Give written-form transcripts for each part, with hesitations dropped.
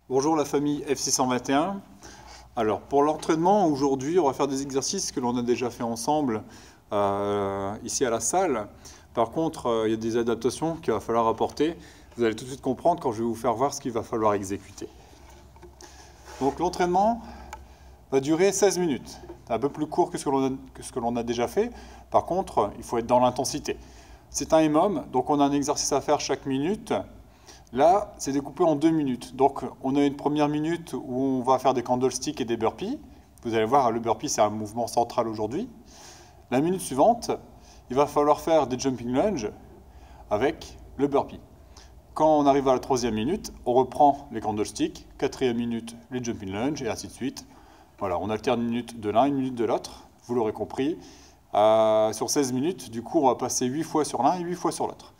Bonjour la famille F621. Alors pour l'entraînement, aujourd'hui on va faire des exercices que l'on a déjà fait ensemble ici à la salle. Par contre, il y a des adaptations qu'il va falloir apporter. Vous allez tout de suite comprendre quand je vais vous faire voir ce qu'il va falloir exécuter. Donc l'entraînement va durer 16 minutes. C'est un peu plus court que ce que l'on a déjà fait. Par contre, il faut être dans l'intensité. C'est un EMOM, donc on a un exercice à faire chaque minute. Là, c'est découpé en 2 minutes. Donc, on a une première minute où on va faire des candlesticks et des burpees. Vous allez voir, le burpee, c'est un mouvement central aujourd'hui. La minute suivante, il va falloir faire des jumping lunges avec le burpee. Quand on arrive à la 3e minute, on reprend les candlesticks. 4e minute, les jumping lunges, et ainsi de suite. Voilà, on alterne une minute de l'un, une minute de l'autre. Vous l'aurez compris. Sur 16 minutes, du coup, on va passer 8 fois sur l'un et 8 fois sur l'autre.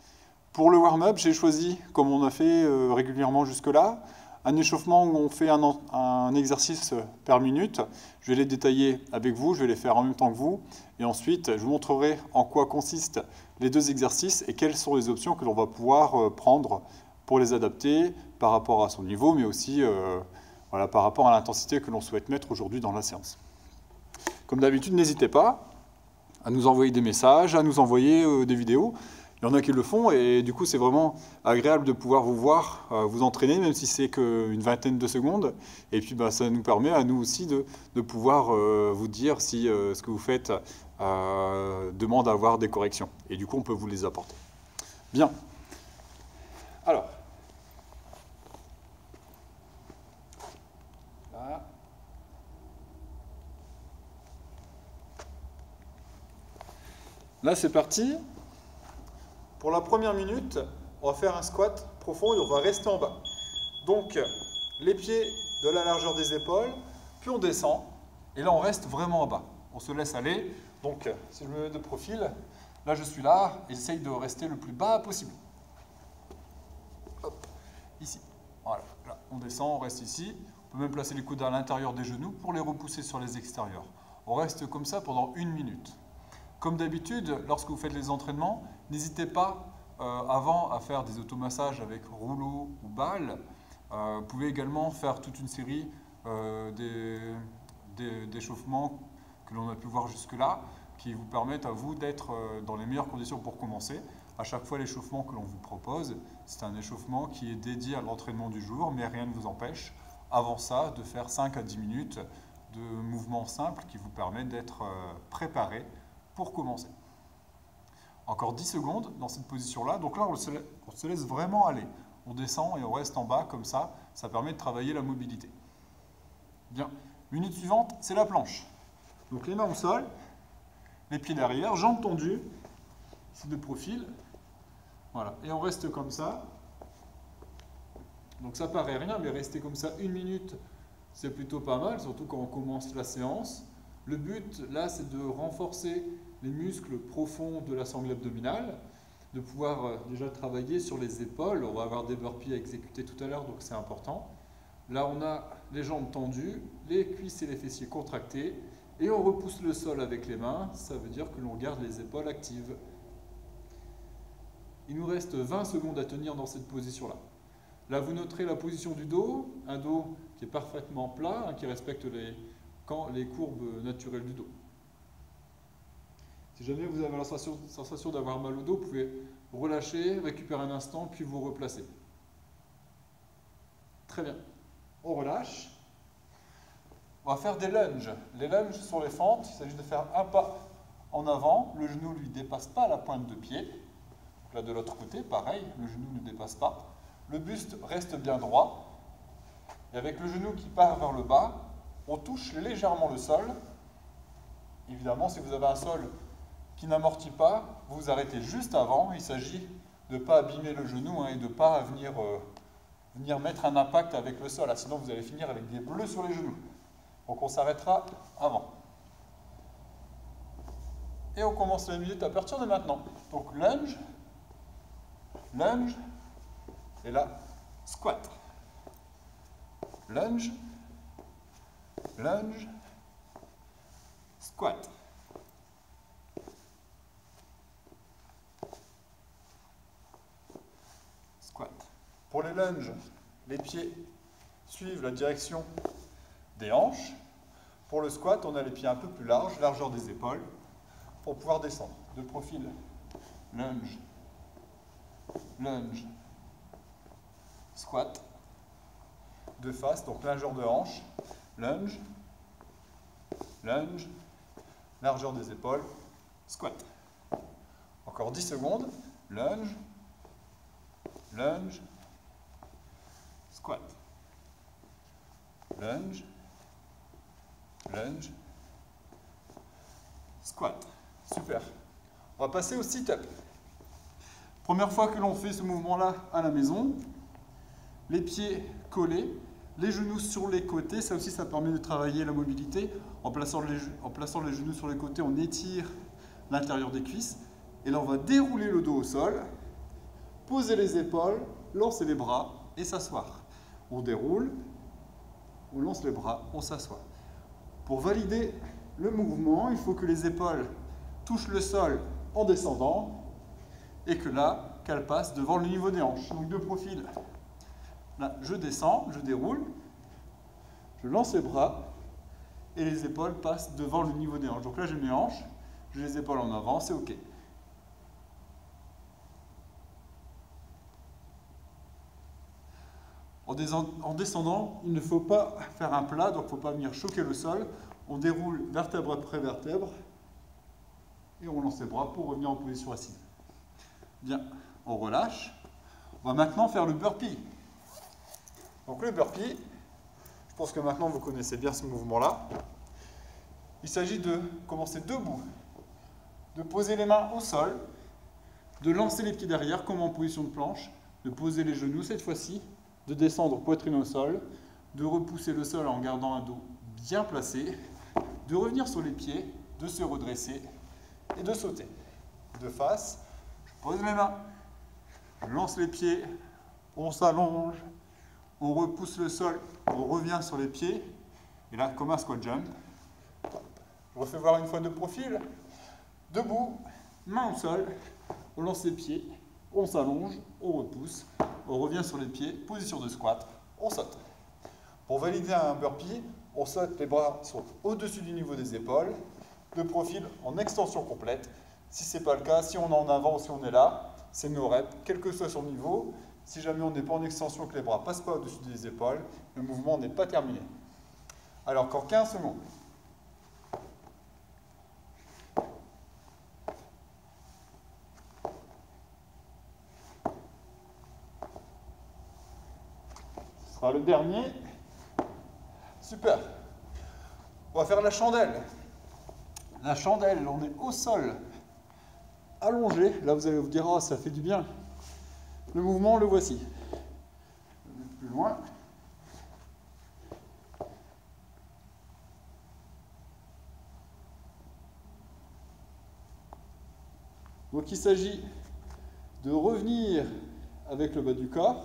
Pour le warm-up, j'ai choisi, comme on a fait régulièrement jusque-là, un échauffement où on fait un exercice par minute. Je vais les détailler avec vous, je vais les faire en même temps que vous. Et ensuite, je vous montrerai en quoi consistent les deux exercices et quelles sont les options que l'on va pouvoir prendre pour les adapter par rapport à son niveau, mais aussi voilà, par rapport à l'intensité que l'on souhaite mettre aujourd'hui dans la séance. Comme d'habitude, n'hésitez pas à nous envoyer des messages, à nous envoyer des vidéos. Il y en a qui le font et du coup c'est vraiment agréable de pouvoir vous voir, vous entraîner, même si c'est qu'une vingtaine de secondes. Et puis ça nous permet à nous aussi de pouvoir vous dire si ce que vous faites demande à avoir des corrections. Et du coup on peut vous les apporter. Bien. Alors. Là. Là c'est parti. Pour la première minute, on va faire un squat profond et on va rester en bas. Donc, les pieds de la largeur des épaules, puis on descend, et là on reste vraiment en bas. On se laisse aller. Donc, si je me mets de profil, là je suis là, et j'essaye de rester le plus bas possible. Hop, ici. Voilà, là, on descend, on reste ici. On peut même placer les coudes à l'intérieur des genoux pour les repousser sur les extérieurs. On reste comme ça pendant 1 minute. Comme d'habitude, lorsque vous faites les entraînements, n'hésitez pas avant à faire des automassages avec rouleau ou balle. Vous pouvez également faire toute une série d'échauffements que l'on a pu voir jusque-là, qui vous permettent à vous d'être dans les meilleures conditions pour commencer. À chaque fois, l'échauffement que l'on vous propose, c'est un échauffement qui est dédié à l'entraînement du jour, mais rien ne vous empêche, avant ça, de faire 5 à 10 minutes de mouvements simples qui vous permettent d'être préparé pour commencer. Encore 10 secondes dans cette position-là. Donc là, on se laisse vraiment aller. On descend et on reste en bas comme ça. Ça permet de travailler la mobilité. Bien. Minute suivante, c'est la planche. Donc les mains au sol, les pieds derrière, jambes tendues. C'est de profil. Voilà. Et on reste comme ça. Donc ça paraît rien, mais rester comme ça 1 minute, c'est plutôt pas mal, surtout quand on commence la séance. Le but, là, c'est de renforcer les muscles profonds de la sangle abdominale, de pouvoir déjà travailler sur les épaules. On va avoir des burpees à exécuter tout à l'heure, donc c'est important. Là, on a les jambes tendues, les cuisses et les fessiers contractés, et on repousse le sol avec les mains. Ça veut dire que l'on garde les épaules actives. Il nous reste 20 secondes à tenir dans cette position-là. Là, vous noterez la position du dos, un dos qui est parfaitement plat, qui respecte les courbes naturelles du dos. Si jamais vous avez la sensation d'avoir mal au dos, vous pouvez relâcher, récupérer un instant, puis vous replacer. Très bien. On relâche. On va faire des lunges. Les lunges sur les fentes, il s'agit de faire un pas en avant. Le genou ne lui dépasse pas la pointe de pied. Donc là, de l'autre côté, pareil, le genou ne dépasse pas. Le buste reste bien droit. Et avec le genou qui part vers le bas, on touche légèrement le sol. Évidemment, si vous avez un sol qui n'amortit pas, vous vous arrêtez juste avant. Il s'agit de ne pas abîmer le genou et de ne pas venir mettre un impact avec le sol. Sinon, vous allez finir avec des bleus sur les genoux. Donc, on s'arrêtera avant. Et on commence la minute à partir de maintenant. Donc, lunge, lunge, et là, squat. Lunge, lunge, squat. Squat. Pour les lunges, les pieds suivent la direction des hanches. Pour le squat, on a les pieds un peu plus larges, largeur des épaules, pour pouvoir descendre. De profil, lunge, lunge, squat. De face, donc largeur de hanche, lunge, lunge, largeur des épaules, squat. Encore 10 secondes, lunge, lunge, squat, lunge, lunge, squat. Super. On va passer au sit-up. Première fois que l'on fait ce mouvement-là à la maison, les pieds collés, les genoux sur les côtés. Ça aussi, ça permet de travailler la mobilité. En plaçant les genoux sur les côtés, on étire l'intérieur des cuisses. Et là, on va dérouler le dos au sol, poser les épaules, lancer les bras et s'asseoir. On déroule, on lance les bras, on s'assoit. Pour valider le mouvement, il faut que les épaules touchent le sol en descendant et que là, qu'elles passent devant le niveau des hanches. Donc de profil. Là, je descends, je déroule, je lance les bras et les épaules passent devant le niveau des hanches. Donc là, j'ai mes hanches, j'ai les épaules en avant, c'est OK. En descendant, il ne faut pas faire un plat, donc il ne faut pas venir choquer le sol. On déroule vertèbre après vertèbre et on lance les bras pour revenir en position assise. Bien, on relâche. On va maintenant faire le burpee. Donc le burpee, je pense que maintenant vous connaissez bien ce mouvement-là. Il s'agit de commencer debout, de poser les mains au sol, de lancer les pieds derrière comme en position de planche, de poser les genoux cette fois-ci, de descendre poitrine au sol, de repousser le sol en gardant un dos bien placé, de revenir sur les pieds, de se redresser et de sauter. De face, je pose les mains, je lance les pieds, on s'allonge, on repousse le sol, on revient sur les pieds, et là, comme un squat jump. Je refais voir une fois de profil, debout, main au sol, on lance les pieds, on s'allonge, on repousse, on revient sur les pieds, position de squat, on saute. Pour valider un burpee, on saute, les bras sont au-dessus du niveau des épaules, de profil en extension complète. Si ce n'est pas le cas, si on est en avant ou si on est là, c'est nos reps, quel que soit son niveau. Si jamais on n'est pas en extension, que les bras ne passent pas au-dessus des épaules, le mouvement n'est pas terminé. Alors, encore 15 secondes. Ce sera le dernier. Super. On va faire la chandelle. La chandelle, on est au sol, allongé. Là, vous allez vous dire, oh, ça fait du bien. Le mouvement, le voici. Je vais mettre plus loin. Donc, il s'agit de revenir avec le bas du corps,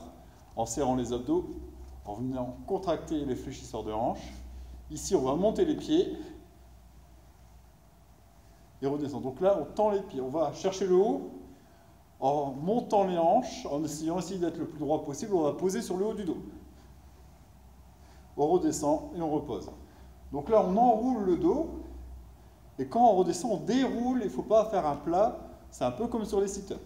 en serrant les abdos, en venant contracter les fléchisseurs de hanches. Ici, on va monter les pieds et redescendre. Donc là, on tend les pieds. On va chercher le haut en montant les hanches, en essayant aussi d'être le plus droit possible. On va poser sur le haut du dos. On redescend et on repose. Donc là, on enroule le dos. Et quand on redescend, on déroule. Il ne faut pas faire un plat. C'est un peu comme sur les sit-ups.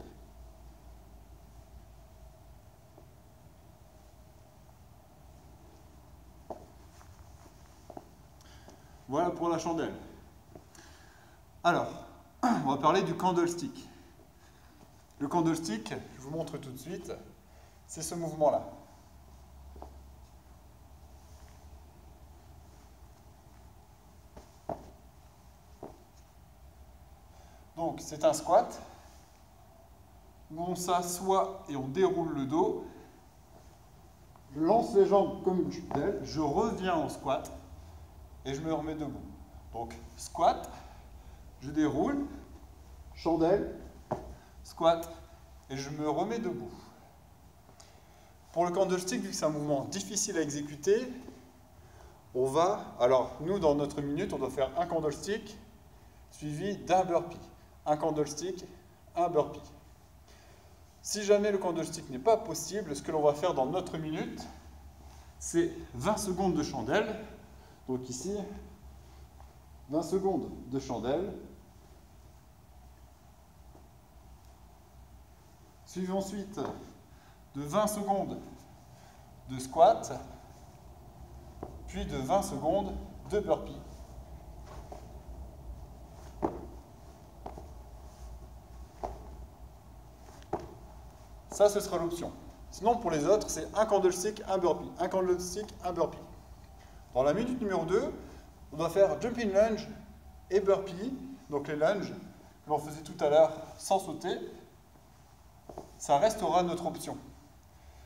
Voilà pour la chandelle. Alors, on va parler du candlestick. Le candlestick, je vous montre tout de suite, c'est ce mouvement-là. Donc, c'est un squat où on s'assoit et on déroule le dos. Je lance les jambes comme une chandelle, je reviens en squat et je me remets debout. Donc, squat, je déroule, chandelle, squat, et je me remets debout. Pour le candlestick, vu que c'est un mouvement difficile à exécuter, on va, alors nous dans notre minute, on doit faire un candlestick suivi d'un burpee. Un candlestick, un burpee. Si jamais le candlestick n'est pas possible, ce que l'on va faire dans notre minute, c'est 20 secondes de chandelle. Donc ici, 20 secondes de chandelle. Suivi ensuite de 20 secondes de squat, puis de 20 secondes de burpee. Ça, ce sera l'option. Sinon, pour les autres, c'est un candlestick, un burpee. Un candlestick, un burpee. Dans la minute numéro 2, on doit faire jumping lunge et burpee. Donc les lunges que l'on faisait tout à l'heure sans sauter, ça restera notre option.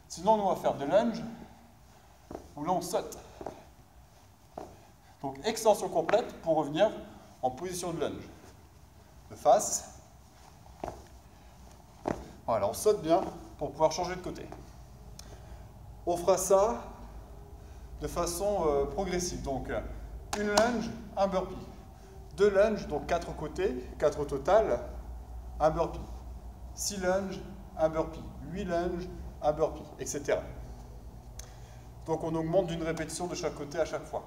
Sinon, nous, on va faire des lunges où là, on saute. Donc, extension complète pour revenir en position de lunge. De face. Voilà, on saute bien pour pouvoir changer de côté. On fera ça de façon progressive. Donc, une lunge, un burpee. 2 lunges, donc 4 côtés, 4 au total, un burpee. 6 lunges, un burpee. 8 lunges, un burpee, etc. Donc, on augmente d'une répétition de chaque côté à chaque fois.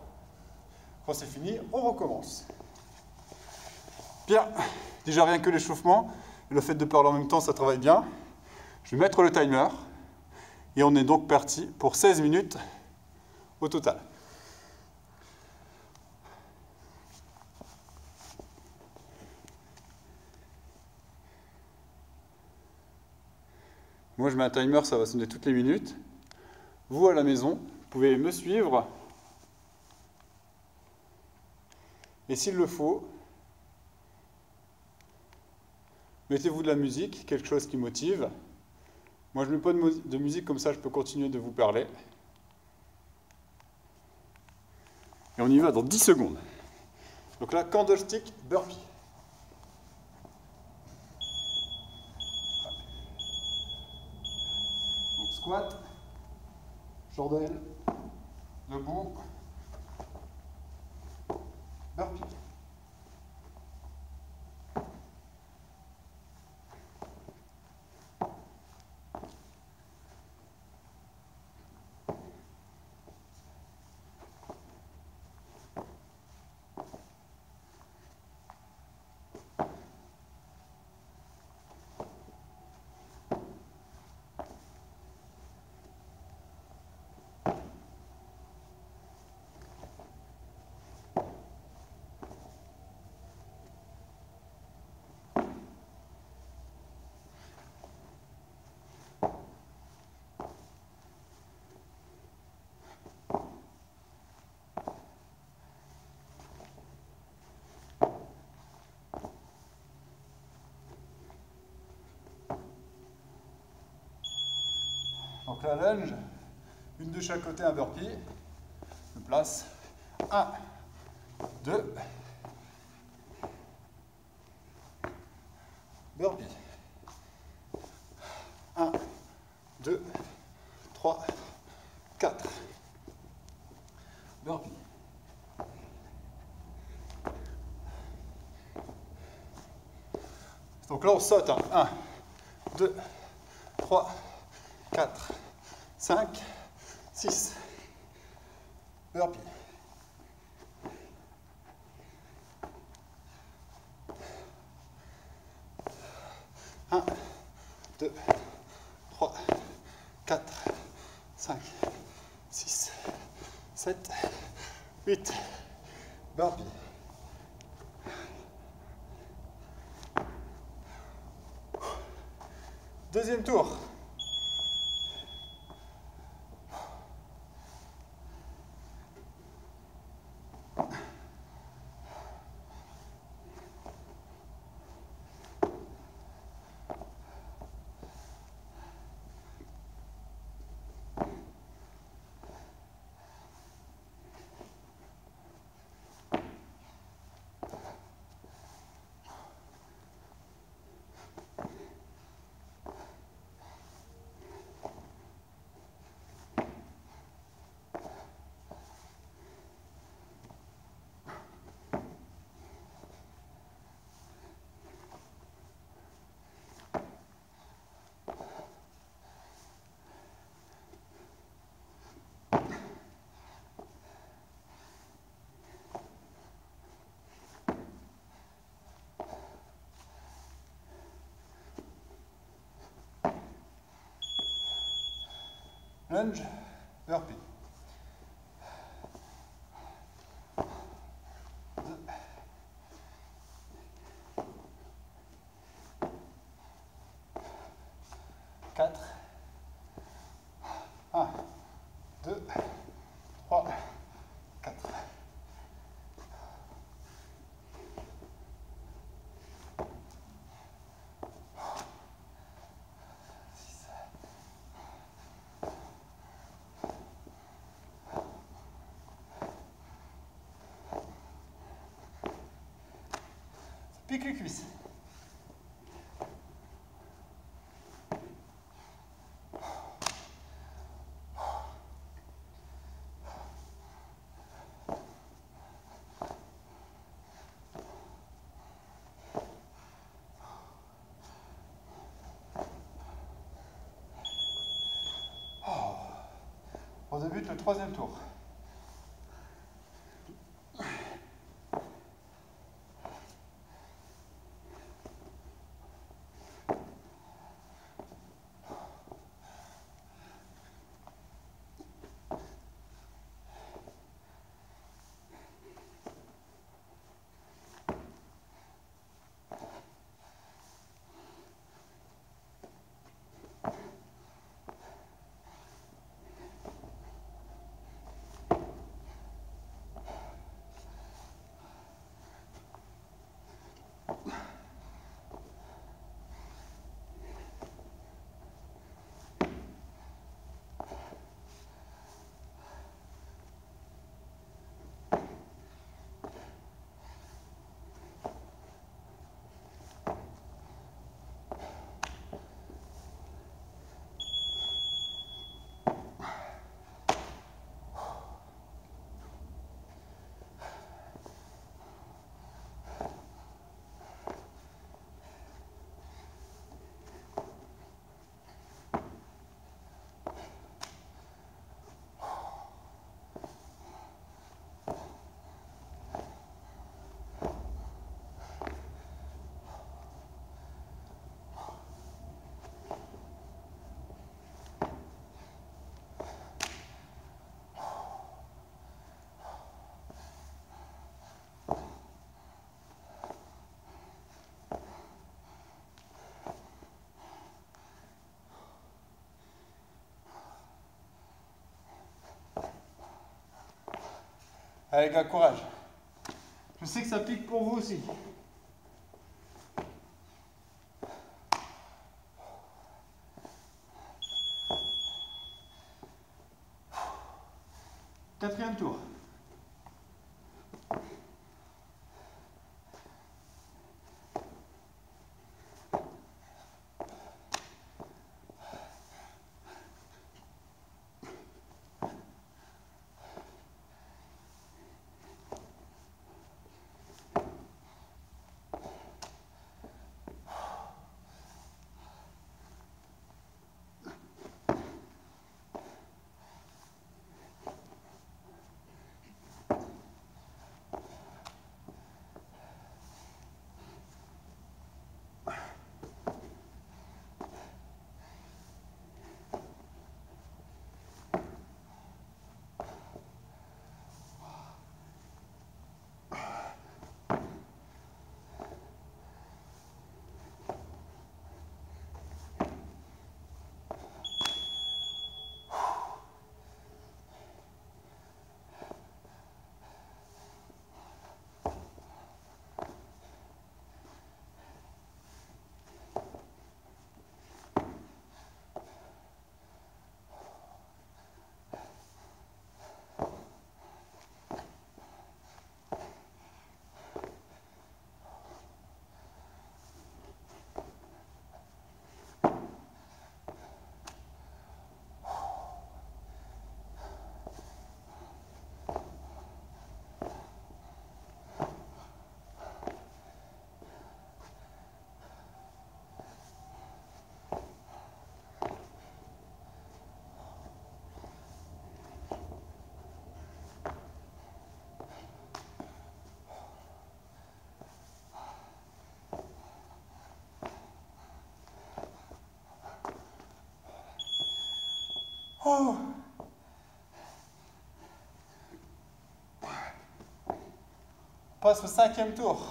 Quand c'est fini, on recommence. Bien, déjà rien que l'échauffement, le fait de parler en même temps, ça travaille bien. Je vais mettre le timer et on est donc parti pour 16 minutes au total. Moi, je mets un timer, ça va sonner toutes les minutes. Vous, à la maison, vous pouvez me suivre. Et s'il le faut, mettez-vous de la musique, quelque chose qui motive. Moi, je ne mets pas de musique, comme ça je peux continuer de vous parler. Et on y va dans 10 secondes. Donc là, candlestick, burpee. Donc squat, chandelle, debout, burpee. Donc la lunge, une de chaque côté, un burpee. Je place 1, 2, burpee. 1, 2, 3, 4. Burpee. Donc là, on saute. 1, 2, 3, 4, 5, 6. Burpee. Un, 2, 3, 4, 5, 6, 7, 8. Burpee. Deuxième tour. Lunge, burpee. 2, 4, 1, 2, 3, 4. Pique les cuisses. On débute le troisième tour. Allez gars, courage. Je sais que ça pique pour vous aussi. Quatrième tour. Oh. passe au 5e tour.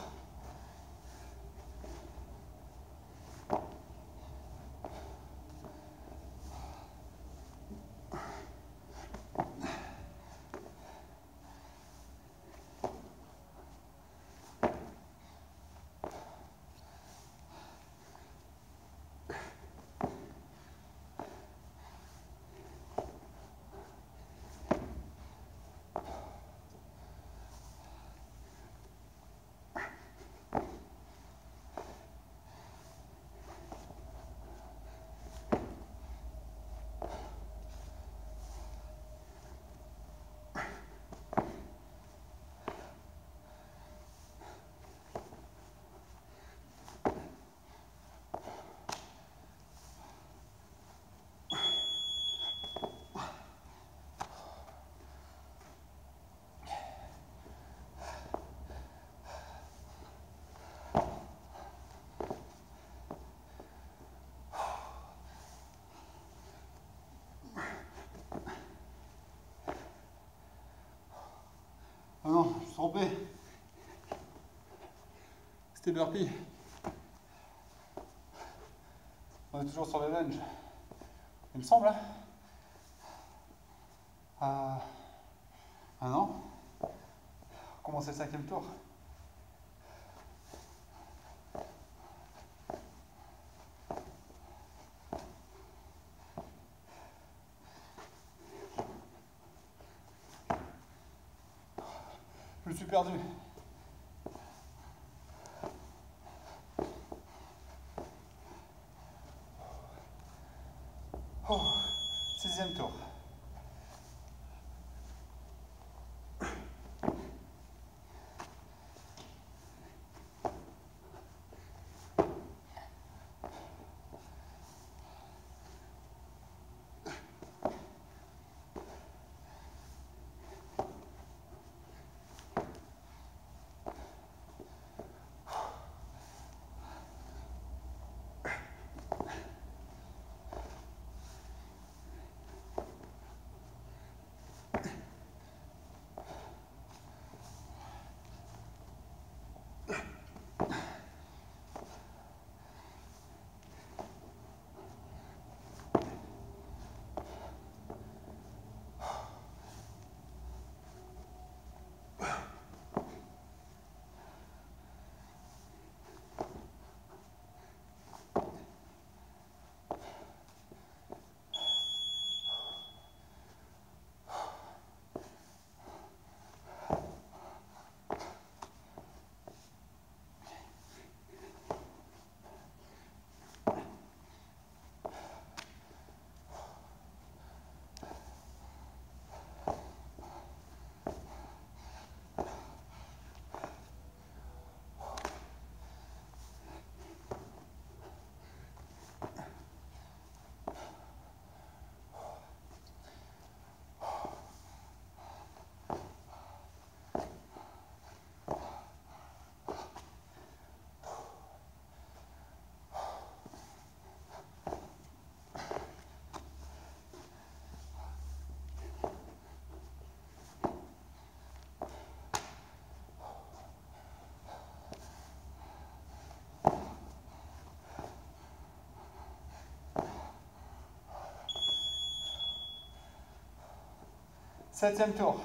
Ah non, je suis trompé. C'était burpee. On est toujours sur les lunges. Il me semble, hein. Ah non. Commencer le 5e tour. Je me suis perdu. Oh, 6e tour. Septième tour.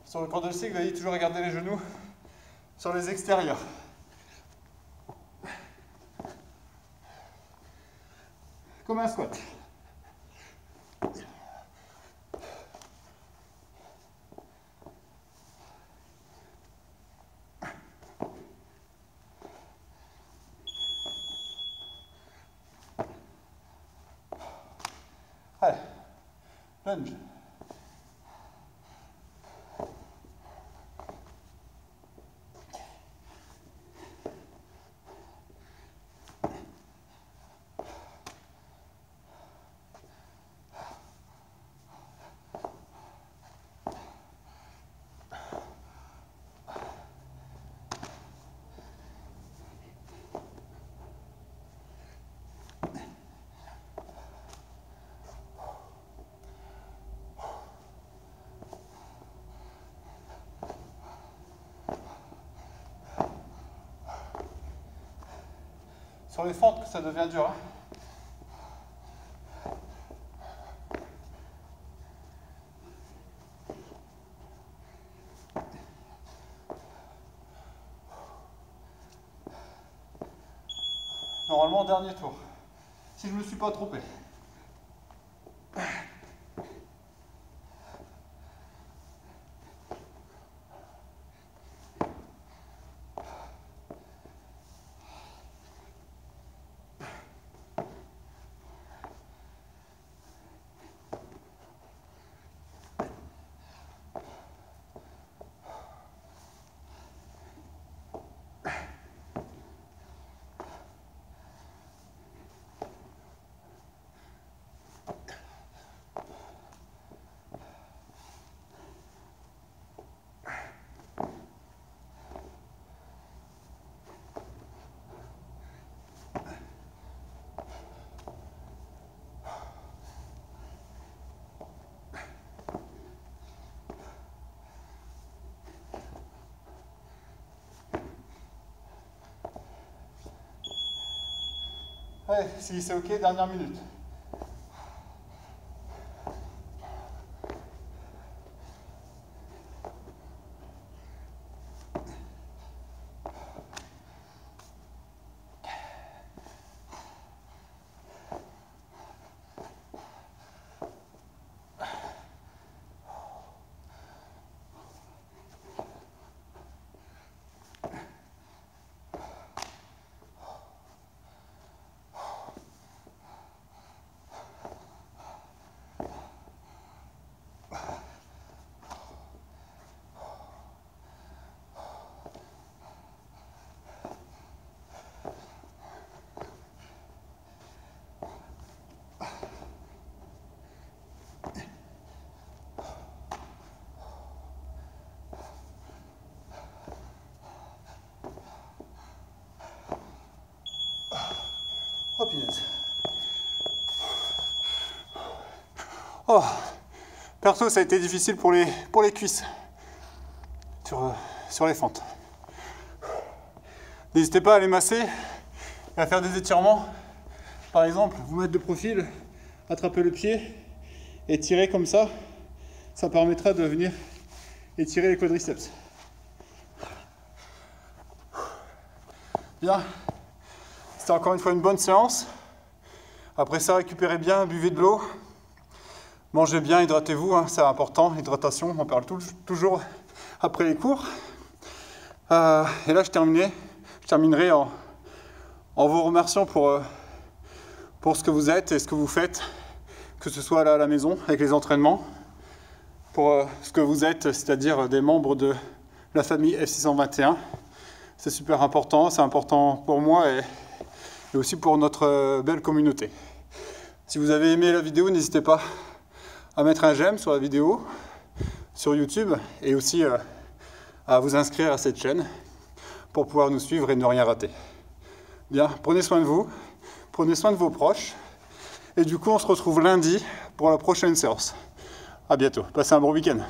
Sur le corps de cycle, vous allez toujours regarder les genoux sur les extérieurs. Comme un squat. Allez, lunge. sur les fentes que ça devient dur. Hein. Normalement, dernier tour. Si je ne me suis pas trompé. Ouais, si c'est ok, dernière minute. Oh punaise. Oh, perso ça a été difficile pour les cuisses sur les fentes. N'hésitez pas à les masser et à faire des étirements. Par exemple, vous mettre de profil, attraper le pied et tirer comme ça. Ça permettra de venir étirer les quadriceps. Bien. C'était encore une fois une bonne séance. Après ça, récupérez bien, buvez de l'eau. Mangez bien, hydratez-vous, hein, c'est important. Hydratation, on en parle toujours après les cours. Et là, je terminerai en vous remerciant pour ce que vous êtes et ce que vous faites, que ce soit là à la maison, avec les entraînements, pour ce que vous êtes, c'est-à-dire des membres de la famille F621. C'est super important, c'est important pour moi et aussi pour notre belle communauté. Si vous avez aimé la vidéo, n'hésitez pas à mettre un j'aime sur la vidéo, sur YouTube, et aussi à vous inscrire à cette chaîne pour pouvoir nous suivre et ne rien rater. Bien, prenez soin de vous, prenez soin de vos proches, et du coup on se retrouve lundi pour la prochaine séance. À bientôt, passez un bon week-end.